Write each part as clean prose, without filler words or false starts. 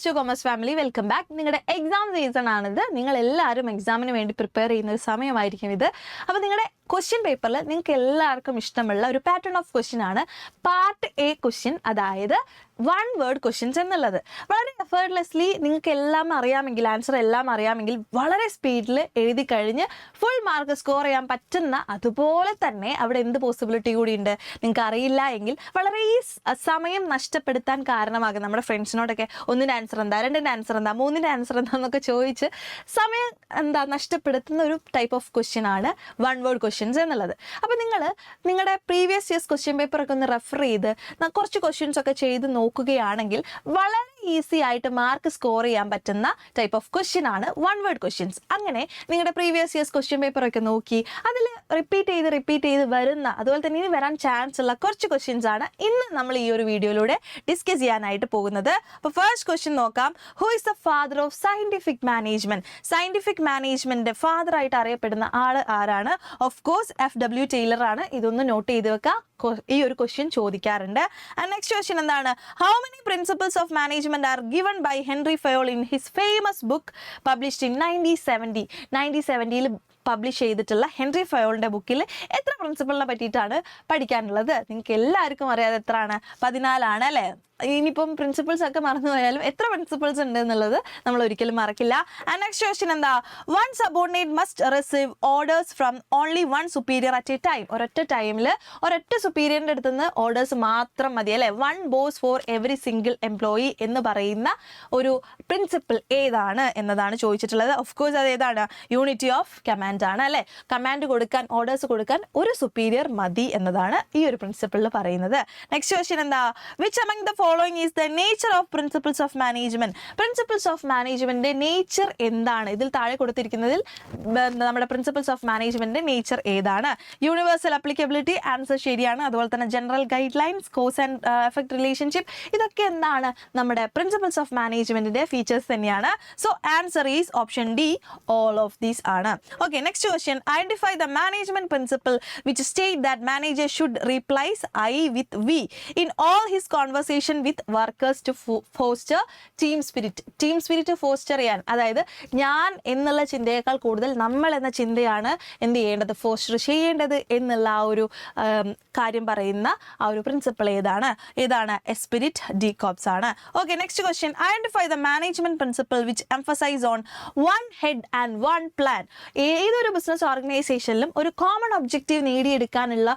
Two commerce family, welcome back. നിങ്ങളുടെ exam season ആണിത്. നിങ്ങൾ എല്ലാവരും എക്സാമിന് വേണ്ടി പ്രിപ്പയർ ചെയ്യുന്ന ഒരു സമയമായിരിക്കും ഇത്. അപ്പോൾ നിങ്ങളുടെ ക്വസ്റ്റ്യൻ പേപ്പറിൽ നിങ്ങൾക്ക് എല്ലാവർക്കും ഇഷ്ടമുള്ള ഒരു പാറ്റേൺ ഓഫ് ക്വസ്റ്റ്യൻ ആണ് പാർട്ട് എ ക്വസ്റ്റ്യൻ, അതായത് 1 വേർഡ് ക്വസ്റ്റ്യൻസ് എന്നുള്ളത്. വളരെ എഫേർട്ട്ലെസ്ലി നിങ്ങൾക്ക് എല്ലാം അറിയാമെങ്കിൽ, ആൻസർ എല്ലാം അറിയാമെങ്കിൽ വളരെ സ്പീഡിൽ എഴുതി കഴിഞ്ഞ് ഫുൾ മാർക്ക് സ്കോർ ചെയ്യാൻ പറ്റുന്ന, അതുപോലെ തന്നെ അവിടെ എന്ത് പോസിബിലിറ്റി കൂടിയുണ്ട്, നിങ്ങൾക്ക് അറിയില്ല എങ്കിൽ വളരെ ഈ സമയം നഷ്ടപ്പെടുത്താൻ കാരണമാകും. നമ്മുടെ ഫ്രണ്ട്സിനോടൊക്കെ 1ന്റെ ആൻസർ എന്താ, 2ന്റെ ആൻസർ എന്താ, 3ന്റെ ആൻസർ എന്താ എന്നൊക്കെ ചോദിച്ച് സമയം നഷ്ടപ്പെടുത്തുന്ന ഒരു ടൈപ്പ് ഓഫ് ക്വസ്റ്റ്യൻ ആണ് 1 വേർഡ് ക്വസ്റ്റ്യൻസ് എന്നുള്ളത്. അപ്പോൾ നിങ്ങൾ നിങ്ങളുടെ പ്രീവിയസ് ഇയേഴ്സ് ക്വസ്റ്റ്യൻ പേപ്പറൊക്കെ ഒന്ന് റെഫർ ചെയ്ത് കുറച്ച് ക്വസ്റ്റ്യൻസ് ഒക്കെ ചെയ്ത് നോക്കുകയാണെങ്കിൽ വളരെ ഈസി ആയിട്ട് മാർക്ക് സ്കോർ ചെയ്യാൻ പറ്റുന്ന ടൈപ്പ് ഓഫ് ക്വസ്റ്റ്യൻ ആണ് 1 വേർഡ് ക്വസ്റ്റ്യൻസ്. അങ്ങനെ നിങ്ങളുടെ പ്രീവിയസ് ഇയേഴ്സ് ക്വസ്റ്റ്യൻ പേപ്പറൊക്കെ നോക്കി അതിൽ റിപ്പീറ്റ് ചെയ്ത് വരുന്ന, അതുപോലെ തന്നെ ഇനി വരാൻ ചാൻസ് ഉള്ള കുറച്ച് ക്വസ്റ്റ്യൻസ് ആണ് ഇന്ന് നമ്മൾ ഈ ഒരു വീഡിയോയിലൂടെ ഡിസ്കസ് ചെയ്യാനായിട്ട് പോകുന്നത്. അപ്പോൾ ഫസ്റ്റ് ക്വസ്റ്റ്യൻ നോക്കാം. Who is the father of scientific management? Scientific management father ആയിട്ട് അറിയപ്പെടുന്ന ആള് ആരാണ്? ഓഫ് കോഴ്സ് FW ടൈലർ ആണ്. ഇതൊന്ന് നോട്ട് ചെയ്ത് വെക്കാം, ഈ ഒരു ക്വസ്റ്റ്യൻ ചോദിക്കാറുണ്ട്. ആൻഡ് നെക്സ്റ്റ് ക്വസ്റ്റ്യൻ എന്താണ്? How many principles of management are given by Henri Fayol in his famous book published in 1970 publish ചെയ്തിട്ടുള്ള ഹെൻറി ഫയോളിന്റെ ബുക്കിൽ എത്ര പ്രിൻസിപ്പിളിനെ പറ്റിയിട്ടാണ് പഠിക്കാനുള്ളത്? നിങ്ങൾക്ക് എല്ലാവർക്കും അറിയാതെ എത്രയാണ്? 14 ആണ് അല്ലേ? ഇനിയിപ്പം പ്രിൻസിപ്പിൾസ് ഒക്കെ മറന്നു പോയാലും എത്ര പ്രിൻസിപ്പിൾസ് ഉണ്ട് എന്നുള്ളത് നമ്മൾ ഒരിക്കലും മറക്കില്ല. ആൻഡ് നെക്സ്റ്റ് ക്വസ്റ്റ്യൻ എന്താ? 1 subordinate must receive orders from only 1 superior at A time. ഒരൊറ്റ ടൈമിൽ ഒരൊറ്റ സുപ്പീരിയറിൻ്റെ അടുത്ത് നിന്ന് ഓർഡേഴ്സ് മാത്രം മതി അല്ലേ? 1 boss for every single employee എന്ന് പറയുന്ന ഒരു പ്രിൻസിപ്പിൾ ഏതാണ് എന്നതാണ് ചോദിച്ചിട്ടുള്ളത്. ഓഫ് കോഴ്സ് അത് ഏതാണ്? യൂണിറ്റി ഓഫ് കമാൻഡ് ആണ് അല്ലേ? കമാൻഡ് കൊടുക്കാൻ, ഓർഡേഴ്സ് കൊടുക്കാൻ ഒരു സുപ്പീരിയർ മതി എന്നതാണ് ഈ ഒരു പ്രിൻസിപ്പിളിൽ പറയുന്നത്. നെക്സ്റ്റ് ക്വസ്റ്റ്യൻ എന്താ? Which among the following is the nature of principles of management? Principles of management nature എന്താണ്? ഇതിൽ താഴെ കൊടുത്തിരിക്കുന്നതിൽ നമ്മുടെ പ്രിൻസിപ്പിൾസ് ഓഫ് മാനേജ്മെന്റിന്റെ നേച്ചർ ഏതാണ്? യൂണിവേഴ്സൽ അപ്ലിക്കബിലിറ്റി, ആൻസർ ശരിയാണ്. അതുപോലെ തന്നെ general guide lines, cause and effect relationship, ഇതൊക്കെ എന്താണ്? നമ്മുടെ പ്രിൻസിപ്പിൾസ് ഓഫ് മാനേജ്മെന്റിന്റെ ഫീച്ചേഴ്സ് തന്നെയാണ്. So answer is option D, all of these ആണ്. Okay, next question. Identify the management principle which state that manager should replace I with we in all his conversation with workers to foster team spirit foster ചെയ്യാൻ, അതായത് ഞാൻ എന്നുള്ള ചിന്തയേക്കാൾ കൂടുതൽ നമ്മൾ എന്ന ചിന്തയാണ് എന്ത് ചെയ്യേണ്ടത്? ഫോസ്റ്റർ ചെയ്യേണ്ടത് എന്നുള്ള ആ ഒരു കാര്യം പറയുന്ന ആ ഒരു പ്രിൻസിപ്പിൾ ഏതാണ്? എസ്പിരിറ്റ് ഡി കോപ്സ് ആണ്. Okay, next question. Identify the management principle which emphasise on 1 head and 1 plan. ഏതൊരു ബിസിനസ് ഓർഗനൈസേഷനിലും ഒരു കോമൺ ഒബ്ജക്റ്റീവ് നേടിയെടുക്കാനുള്ള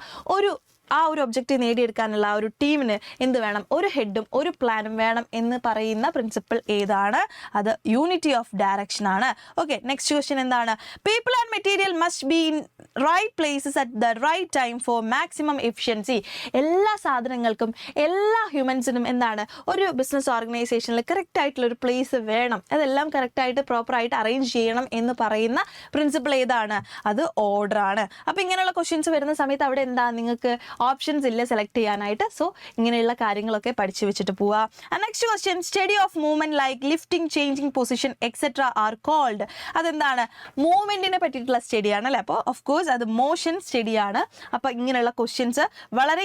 ആ ഒരു ഒബ്ജക്റ്റീവ് നേടിയെടുക്കാനുള്ള ആ ഒരു ടീമിന് എന്ത് വേണം? ഒരു ഹെഡും ഒരു പ്ലാനും വേണം എന്ന് പറയുന്ന പ്രിൻസിപ്പിൾ ഏതാണ്? അത് യൂണിറ്റി ഓഫ് ഡയറക്ഷൻ ആണ്. ഓക്കെ, നെക്സ്റ്റ് ക്വസ്റ്റ്യൻ എന്താണ്? People and material must be in right places at the right time for maximum efficiency. എല്ലാ സാധനങ്ങൾക്കും എല്ലാ ഹ്യൂമൻസിനും എന്താണ്? ഒരു ബിസിനസ് ഓർഗനൈസേഷനിൽ കറക്റ്റ് ആയിട്ടുള്ള ഒരു പ്ലേസ് വേണം, അതെല്ലാം കറക്റ്റായിട്ട് പ്രോപ്പറായിട്ട് അറേഞ്ച് ചെയ്യണം എന്ന് പറയുന്ന പ്രിൻസിപ്പിൾ ഏതാണ്? അത് ഓർഡർ ആണ്. അപ്പോൾ ഇങ്ങനെയുള്ള ക്വസ്റ്റ്യൻസ് വരുന്ന സമയത്ത് അവിടെ എന്താ? നിങ്ങൾക്ക് ഓപ്ഷൻസ് ഇല്ല സെലക്ട് ചെയ്യാനായിട്ട്. സോ ഇങ്ങനെയുള്ള കാര്യങ്ങളൊക്കെ പഠിച്ചു വെച്ചിട്ട് പോവാ. Next question. Study of movement like lifting, changing position etcetera are called. അതെന്താണ്? മൂവ്മെന്റിനെ പറ്റിയിട്ടുള്ള സ്റ്റഡിയാണ് അല്ലേ? അപ്പോൾ ഓഫ് കോഴ്സ് അത് മോഷൻ സ്റ്റഡിയാണ്. അപ്പോൾ ഇങ്ങനെയുള്ള ക്വസ്റ്റ്യൻസ് വളരെ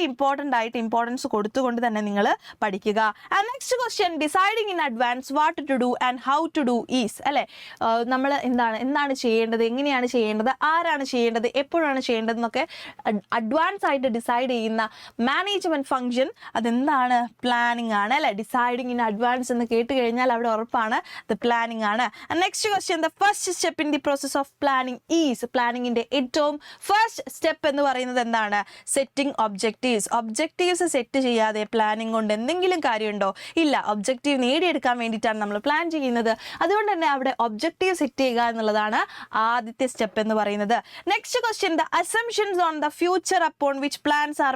ഇമ്പോർട്ടൻസ് കൊടുത്തുകൊണ്ട് തന്നെ നിങ്ങൾ പഠിക്കുക. Next question. Deciding in advance what to do and how to do is അല്ലേ? നമ്മൾ എന്താണ് ചെയ്യേണ്ടത്, എങ്ങനെയാണ് ചെയ്യേണ്ടത്, ആരാണ് ചെയ്യേണ്ടത്, എപ്പോഴാണ് ചെയ്യേണ്ടത് എന്നൊക്കെ അഡ്വാൻസ് ആയിട്ട് ഡിസൈഡ് ചെയ്യുന്ന മാനേജ്മെന്റ് ഫംഗ്ഷൻ അതെന്താണ്? പ്ലാനിങ് ആണ് അല്ലെ? ഡിസൈഡിങ് ഇൻ അഡ്വാൻസ് എന്ന് കേട്ട് കഴിഞ്ഞാൽ അവിടെ ഉറപ്പാണ് ഇത് പ്ലാനിങ് ആണ്. Next question. The first step in the process of planning is. പ്ലാനിങ്ങിന്റെ ഏറ്റവും ഫസ്റ്റ് സ്റ്റെപ്പ് എന്ന് പറയുന്നത് എന്താണ്? സെറ്റിംഗ് ഒബ്ജക്റ്റീവ്സ് സെറ്റ് ചെയ്യാതെ പ്ലാനിങ് കൊണ്ട് എന്തെങ്കിലും കാര്യമുണ്ടോ? ഇല്ല. ഒബ്ജക്റ്റീവ് നേടിയെടുക്കാൻ വേണ്ടിയിട്ടാണ് നമ്മൾ പ്ലാൻ ചെയ്യുന്നത്. അതുകൊണ്ട് തന്നെ അവിടെ ഒബ്ജക്റ്റീവ് സെറ്റ് ചെയ്യുക എന്നുള്ളതാണ് ആദ്യത്തെ സ്റ്റെപ്പ് എന്ന് പറയുന്നത്. Next question. The assumptions on the future upon which plans are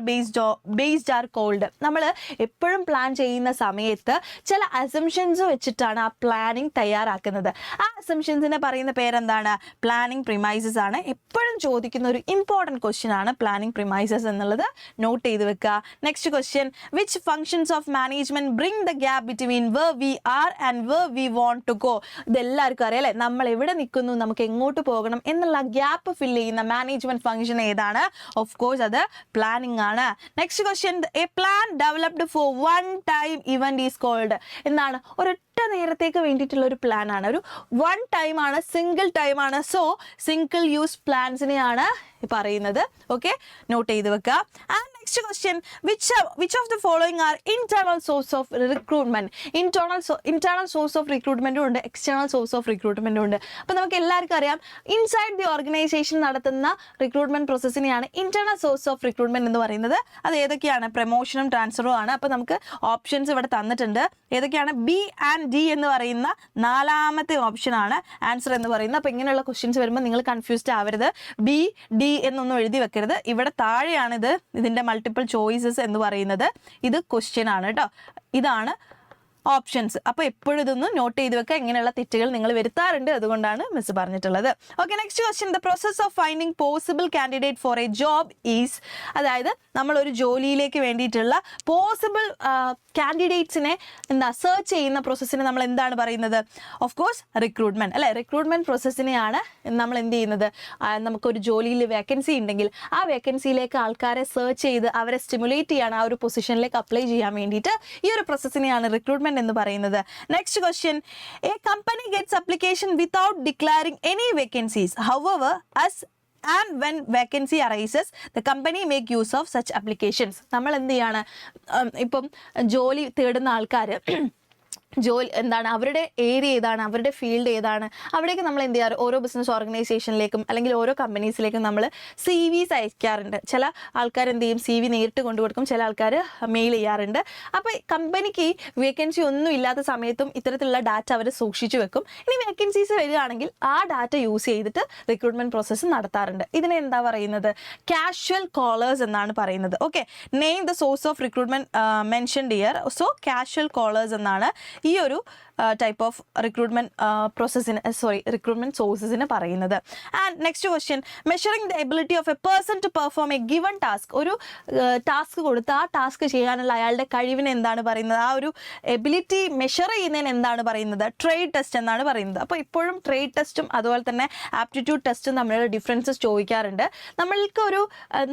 based are called. നമ്മൾ എപ്പോഴും പ്ലാൻ ചെയ്യുന്ന സമയത്ത് ചില അസംഷൻസ് വെച്ചിട്ടാണ് ആ പ്ലാനിങ് തയ്യാറാക്കുന്നത്. ആ അസംഷൻസിനെ പറയുന്ന പേരെന്താണ്? പ്ലാനിങ് പ്രിമൈസസ് ആണ്. എപ്പോഴും ചോദിക്കുന്ന ഒരു ഇമ്പോർട്ടൻറ്റ് ക്വസ്റ്റ്യൻ ആണ് പ്ലാനിങ് പ്രിമൈസസ് എന്നുള്ളത്. നോട്ട് ചെയ്ത് വെക്കുക. Next question. Which functions of management bring the gap between where we are and where we want to go. ഇതെല്ലാവർക്കും അറിയാം അല്ലേ? നമ്മൾ എവിടെ നിൽക്കുന്നു, നമുക്ക് എങ്ങോട്ട് പോകണം എന്നുള്ള ഗ്യാപ്പ് ഫില്ല് ചെയ്യുന്ന മാനേജ്മെന്റ് ഫംഗ്ഷൻ ഏതാണ്? ഓഫ് കോഴ്സ് അത് പ്ലാനിങ് ആണ്. Next question. A plan developed for 1 time event is called. എന്താണ്? ഒരൊറ്റ നേരത്തേക്ക് വേണ്ടിയിട്ടുള്ള ഒരു പ്ലാൻ ആണ്, ഒരു വൺ ടൈം ആണ്, സിംഗിൾ ടൈം ആണ്. സോ സിംഗിൾ യൂസ് പ്ലാൻസിനെയാണ് പറയുന്നത്. ഓക്കെ, നോട്ട് ചെയ്ത് വെക്കുക. And next question, which of the following are internal source of recruitment? Internal source of റിക്രൂട്ട്മെന്റും ഉണ്ട്, എക്സ്റ്റേണൽ സോഴ്സ് ഓഫ് റിക്രൂട്ട്മെന്റും ഉണ്ട്. അപ്പോൾ നമുക്ക് എല്ലാവർക്കും അറിയാം, ഇൻസൈഡ് ദി ഓർഗനൈസേഷൻ നടത്തുന്ന റിക്രൂട്ട്മെന്റ് പ്രോസസ്സിനെയാണ് ഇന്റേണൽ സോഴ്സ് ഓഫ് റിക്രൂട്ട്മെന്റ് എന്ന് പറയുന്നത്. അത് ഏതൊക്കെയാണ്? പ്രമോഷനും ട്രാൻസ്ഫറും ആണ്. അപ്പോൾ നമുക്ക് ഓപ്ഷൻസ് ഇവിടെ തന്നിട്ടുണ്ട്. ഏതൊക്കെയാണ്? ബി ആൻഡ് ഡി എന്ന് പറയുന്ന നാലാമത്തെ ഓപ്ഷൻ ആണ് ആൻസർ എന്ന് പറയുന്നത്. അപ്പോൾ ഇങ്ങനെയുള്ള ക്വസ്റ്റ്യൻസ് വരുമ്പോൾ നിങ്ങൾ കൺഫ്യൂസ്ഡ് ആവരുത്. ബി ഡി എന്നൊന്നും എഴുതി വെക്കരുത്. ഇവിടെ താഴെയാണ് ഇതിന്റെ മൾട്ടിപ്പിൾ ചോയ്സസ് എന്ന് പറയുന്നത്. ഇത് ക്വസ്റ്റ്യൻ ആണ് കേട്ടോ. ഇതാണ് ഓപ്ഷൻസ്. അപ്പോൾ എപ്പോഴും ഇതൊന്ന് നോട്ട് ചെയ്ത് വെക്കുക. ഇങ്ങനെയുള്ള തെറ്റുകൾ നിങ്ങൾ വരുത്താറുണ്ട്, അതുകൊണ്ടാണ് മിസ് പറഞ്ഞിട്ടുള്ളത്. Okay, next question, the process of finding possible candidate for A job is, അതായത് നമ്മളൊരു ജോലിയിലേക്ക് വേണ്ടിയിട്ടുള്ള പോസിബിൾ കാൻഡിഡേറ്റ്സിനെ സെർച്ച് ചെയ്യുന്ന പ്രോസസ്സിനെ നമ്മൾ എന്താണ് പറയുന്നത്? ഓഫ് കോഴ്സ് റിക്രൂട്ട്മെന്റ് അല്ലെ. റിക്രൂട്ട്മെന്റ് പ്രോസസ്സിനെയാണ് നമ്മൾ എന്ത് ചെയ്യുന്നത്? നമുക്കൊരു ജോലിയിൽ വേക്കൻസി ഉണ്ടെങ്കിൽ ആ വേക്കൻസിയിലേക്ക് ആൾക്കാരെ സെർച്ച് ചെയ്ത് അവരെ സ്റ്റിമുലേറ്റ് ചെയ്യാൻ, ആ ഒരു പൊസിഷനിലേക്ക് അപ്ലൈ ചെയ്യാൻ വേണ്ടിയിട്ട് ഈ ഒരു പ്രോസസ്സിനെയാണ് റിക്രൂട്ട്മെന്റ് എന്ന് പറയുന്നത്. Next question, A company gets application without declaring any vacancies, however as and when vacancy arises the company make use of such applications. നമ്മൾ എന്ത് ചെയ്യാണ്? ഇപ്പം ജോലി തേടുന്ന ആൾക്കാർ എന്താണ്, അവരുടെ ഏരിയ ഏതാണ്, അവരുടെ ഫീൽഡ് ഏതാണ്, അവിടേക്ക് നമ്മൾ എന്ത് ചെയ്യാറ്? ഓരോ ബിസിനസ് ഓർഗനൈസേഷനിലേക്കും അല്ലെങ്കിൽ ഓരോ കമ്പനീസിലേക്കും നമ്മൾ CVs അയക്കാറുണ്ട്. ചില ആൾക്കാർ എന്ത് ചെയ്യും? CV നേരിട്ട് കൊണ്ടുകൊടുക്കും, ചില ആൾക്കാർ മെയിൽ ചെയ്യാറുണ്ട്. അപ്പോൾ കമ്പനിക്ക് വേക്കൻസി ഒന്നും ഇല്ലാത്ത സമയത്തും ഇത്തരത്തിലുള്ള ഡാറ്റ അവർ സൂക്ഷിച്ചു വെക്കും. ഇനി വേക്കൻസീസ് വരികയാണെങ്കിൽ ആ ഡാറ്റ യൂസ് ചെയ്തിട്ട് റിക്രൂട്ട്മെന്റ് പ്രോസസ്സ് നടത്താറുണ്ട്. ഇതിനെ എന്താ പറയുന്നത്? കാഷ്വൽ കോളേഴ്സ് എന്നാണ് പറയുന്നത്. Okay, name the source of recruitment mentioned here. So casual callers എന്നാണ് ഈ ഒരു ടൈപ്പ് ഓഫ് റിക്രൂട്ട്മെന്റ് സോഴ്സസിന് പറയുന്നത്. And next question, measuring the ability of a person to perform a given task. ഒരു ടാസ്ക് കൊടുത്ത് ആ ടാസ്ക് ചെയ്യാനുള്ള അയാളുടെ കഴിവിനെ എന്താണ് പറയുന്നത്? ആ ഒരു എബിലിറ്റി മെഷർ ചെയ്യുന്നതിന് എന്താണ് പറയുന്നത്? ട്രേഡ് ടെസ്റ്റ് എന്നാണ് പറയുന്നത്. അപ്പോൾ ഇപ്പോഴും ട്രേഡ് ടെസ്റ്റും അതുപോലെ തന്നെ ആപ്റ്റിറ്റ്യൂഡ് ടെസ്റ്റും തമ്മിലുള്ള ഡിഫറൻസസ് ചോദിക്കാറുണ്ട്.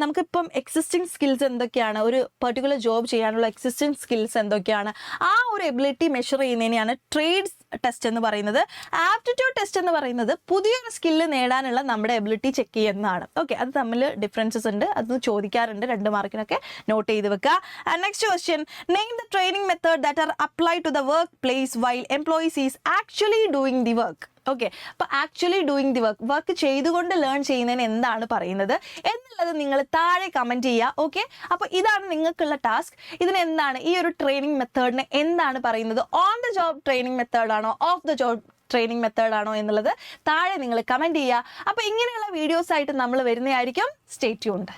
നമുക്കിപ്പം എക്സിസ്റ്റിംഗ് സ്കിൽസ് എന്തൊക്കെയാണ്? ഒരു പെർട്ടിക്കുലർ ജോബ് ചെയ്യാനുള്ള എക്സിസ്റ്റിംഗ് സ്കിൽസ് എന്തൊക്കെയാണ്? ആ ഒരു എബിലിറ്റി മെഷർ ചെയ്യുന്നതിനെയാണ് ട്രേഡ് ടെസ്റ്റ് എന്ന് പറയുന്നത്. ആപ്റ്റിറ്റ്യൂഡ് ടെസ്റ്റ് എന്ന് പറയുന്നത് പുതിയൊരു സ്കില്ല് നേടാനുള്ള നമ്മുടെ എബിലിറ്റി ചെക്ക് ചെയ്യുന്നതാണ്. ഓക്കെ, അത് തമ്മിൽ ഡിഫറൻസസ് ഉണ്ട്, അത് ചോദിക്കാറുണ്ട് 2 മാർക്കിനൊക്കെ. നോട്ട് ചെയ്ത് വെക്കുക. And next question, name the training method that are apply to the workplace while employees is actually doing the work. Okay, അപ്പോൾ ആക്ച്വലി ഡൂയിങ് ദി വർക്ക് ചെയ്തുകൊണ്ട് ലേൺ ചെയ്യുന്നതിന് എന്താണ് പറയുന്നത് എന്നുള്ളത് നിങ്ങൾ താഴെ കമൻറ്റ് ചെയ്യുക. ഓക്കെ, അപ്പോൾ ഇതാണ് നിങ്ങൾക്കുള്ള ടാസ്ക്. ഇതിന് എന്താണ്, ഈ ഒരു ട്രെയിനിങ് മെത്തേഡിന് എന്താണ് പറയുന്നത്? ഓൺ ദ ജോബ് ട്രെയിനിങ് മെത്തേഡാണോ, ഓഫ് ദ ജോബ് ട്രെയിനിങ് മെത്തേഡാണോ എന്നുള്ളത് താഴെ നിങ്ങൾ കമൻറ്റ് ചെയ്യുക. അപ്പോൾ ഇങ്ങനെയുള്ള വീഡിയോസ് ആയിട്ട് നമ്മൾ വരുന്നതായിരിക്കും. Stay tuned.